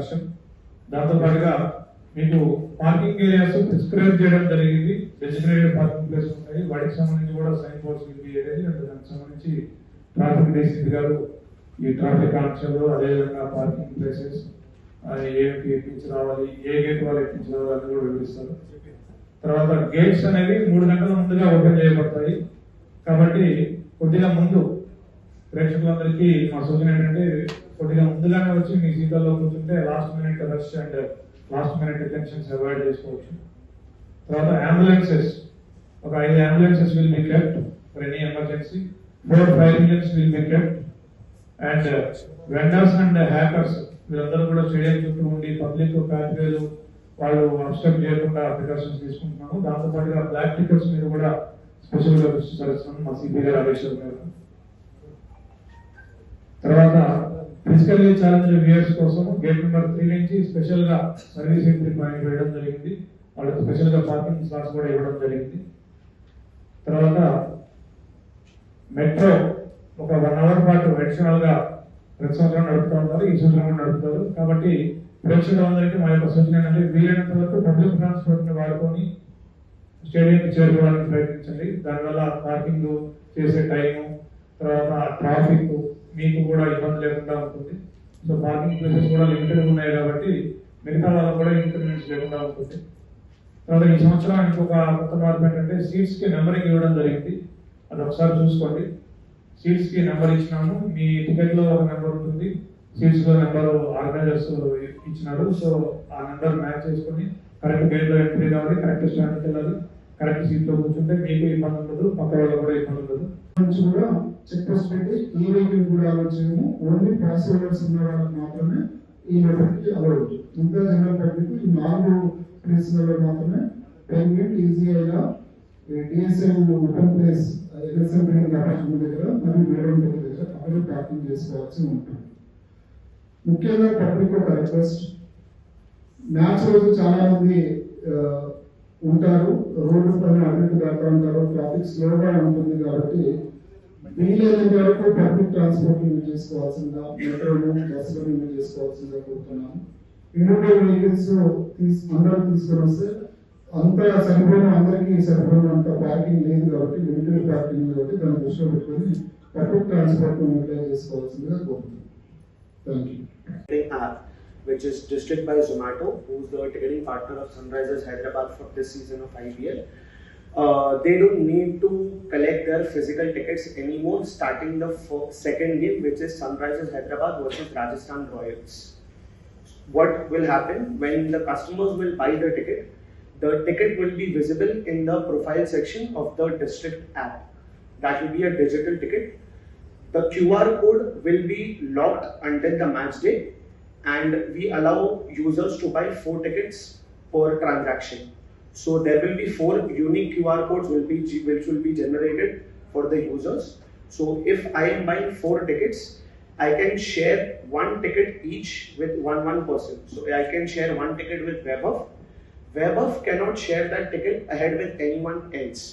హర్షం. దాంతో పాటుగా మీకు పార్కింగ్ ఏరియాస్ ప్రిస్క్రైబ్ చేయడం జరిగింది. డెసిగ్నేటెడ్ పార్కింగ్ ప్లేస్ ఉంటాయి, వాటికి సంబంధించి కూడా సైన్ బోర్డ్స్ ఏరియాది అండ్ దానికి సంబంధించి ట్రాఫిక్ డీసీపీ గారు ఈ ట్రాఫిక్ ఆంక్షలు, అదేవిధంగా పార్కింగ్ ప్లేసెస్ ఏమిటి ఎక్కించి రావాలి, ఏ గేట్ వాళ్ళు ఎక్కించి రావాలి అని కూడా వివరిస్తారు. తర్వాత గేట్స్ అనేవి 3 గంటల ముందుగా ఓపెన్ చేయబడతాయి. కాబట్టి కొద్దిగా ముందు ప్రేక్షకులందరికీ మా సూచన ఏంటంటే కొద్దిగా ముందుగానే వచ్చి మీ సీట్లలో కూర్చుంటే last minute rush and last minute detentions avoid చేసుకోవచ్చు. తర్వాత అంబులెన్సెస్, ఒక 5 ambulances will be kept for any emergency. 4 fire engines will be kept. And vendors and hackers వీళ్ళందరూ కూడా స్టేడియం చుట్టూ ఉండి పబ్లిక్ ప్యాథవేలు వాళ్ళు అబ్స్ట్రక్ట్ చేయకుండా ప్రికాషన్స్ తీసుకుంటున్నాము. దాంతో పాటుగా బ్లాక్ టికెట్స్ మీద కూడా స్పెషల్ గా దృష్టి సారిస్తున్నాము మా సిపి గారు ఆదేశాల మేరకు. తర్వాత ఫిజికల్లీ ఛాలెంజ్ వ్యూయర్స్ కోసం గేట్ నెంబర్ 3 నుంచి స్పెషల్ గా సర్వీస్ ఎంట్రీ పాయింట్ వేయడం జరిగింది. వాళ్ళకి స్పెషల్ గా పార్కింగ్ స్లాట్స్ కూడా ఇవ్వడం జరిగింది. తర్వాత మెట్రో ఒక 1 అవర్ పాటు అడిషనల్ గా ప్రతి సంవత్సరం నడుపుతూ ఉంటారు, ఈ సంవత్సరం నడుపుతారు. కాబట్టి ప్రేక్షకులందరికీ మా యొక్క సూచన ఏంటంటే వీలైనంత వరకు పబ్లిక్ ట్రాన్స్పోర్ట్ ని వాడుకొని స్టేడియం చేరుకోవడానికి ప్రయత్నించండి. దానివల్ల పార్కింగ్ చేసే టైము, తర్వాత ట్రాఫిక్ మీకు కూడా ఇబ్బంది లేకుండా ఉంటుంది. సో పార్కింగ్ ప్లేసెస్ కూడా లిమిటెడ్ ఉన్నాయి కాబట్టి మిగతా వాళ్ళకు కూడా ఇన్కన్వీనియన్స్ లేకుండా ఉంటుంది. తర్వాత ఈ సంవత్సరం ఇంకొక కొత్త మార్పు ఏంటంటే సీట్స్ కి నెంబరింగ్ ఇవ్వడం జరిగింది. అది ఒకసారి చూసుకోండి. సీట్స్ కి నెంబర్ ఇచ్చినాము, మీ టికెట్ లో ఒక నెంబర్ ఉంటుంది, సీట్స్ లో నెంబర్ ఆర్గనైజర్స్ ఇచ్చినారు. సో ఆ నెంబర్ మ్యాచ్ చేసుకుని కరెక్ట్ గేట్ లో ఎంట్రీ కావాలి, కరెక్ట్ స్టాండ్కి వెళ్ళాలి, కరెక్ట్ సీట్ లో కూర్చుంటే మీకు ఇబ్బంది ఉండదు, పక్క వాళ్ళకి కూడా ఇబ్బంది ఉండదు. నుంచి కూడా చెక్ పోస్ట్ పెట్టి ఈ వెహికల్ కూడా అలౌ చేయము. ఓన్లీ పాస్ హోల్డర్స్ ఉన్న వాళ్ళకి మాత్రమే ఈ లోపలికి అలౌ. ఇంత జనరల్ పబ్లిక్ ఈ 4 ప్లేస్లలో మాత్రమే పెయింట్ ఈజీగా DSL open place LSL building apartment దగ్గర మరియు వేరే దగ్గర అక్కడ పార్కింగ్ చేసుకోవాల్సి ఉంటుంది. ముఖ్యంగా పబ్లిక్ ఒక రిక్వెస్ట్, మ్యాచ్ రోజు చాలా మంది ఉంటారు, రోడ్డు పైన అడ్డు దాకా ఉంటారు, ట్రాఫిక్ స్లోగా ఉంటుంది. కాబట్టి వీలైనంత వరకు పబ్లిక్ ట్రాన్స్పోర్ట్ యూజ్ చేసుకోవాల్సిందిగా, మెట్రోలు బస్సులను యూజ్ చేసుకోవాల్సిందిగా కోరుతున్నాము. ఇండివిజువల్ వెహికల్స్ అందరూ తీసుకొని వస్తే అంత సరిపోయిన అందరికీ సరిపోయినంత పార్కింగ్ లేదు కాబట్టి లిమిటెడ్ పార్కింగ్ కాబట్టి దాన్ని దృష్టిలో పెట్టుకొని పబ్లిక్ ట్రాన్స్పోర్ట్ యూటిలైజ్ చేసుకోవాల్సిందిగా కోరుతున్నాం. Thank you. Which is District by Zomato, who's the ticketing partner of Sunrisers Hyderabad for this season of IPL. They don't need to collect their physical tickets anymore starting the second game, which is Sunrisers Hyderabad versus Rajasthan Royals. What will happen when the customers will buy the ticket will be visible in the profile section of the district app. That will be a digital ticket. The QR code will be locked until the match day, and we allow users to buy 4 tickets per transaction. So there will be 4 unique QR codes which will be generated for the users. So if I am buying 4 tickets, I can share 1 ticket each with one person. So I can share 1 ticket with WebHub. WebHub cannot share that ticket ahead with anyone else.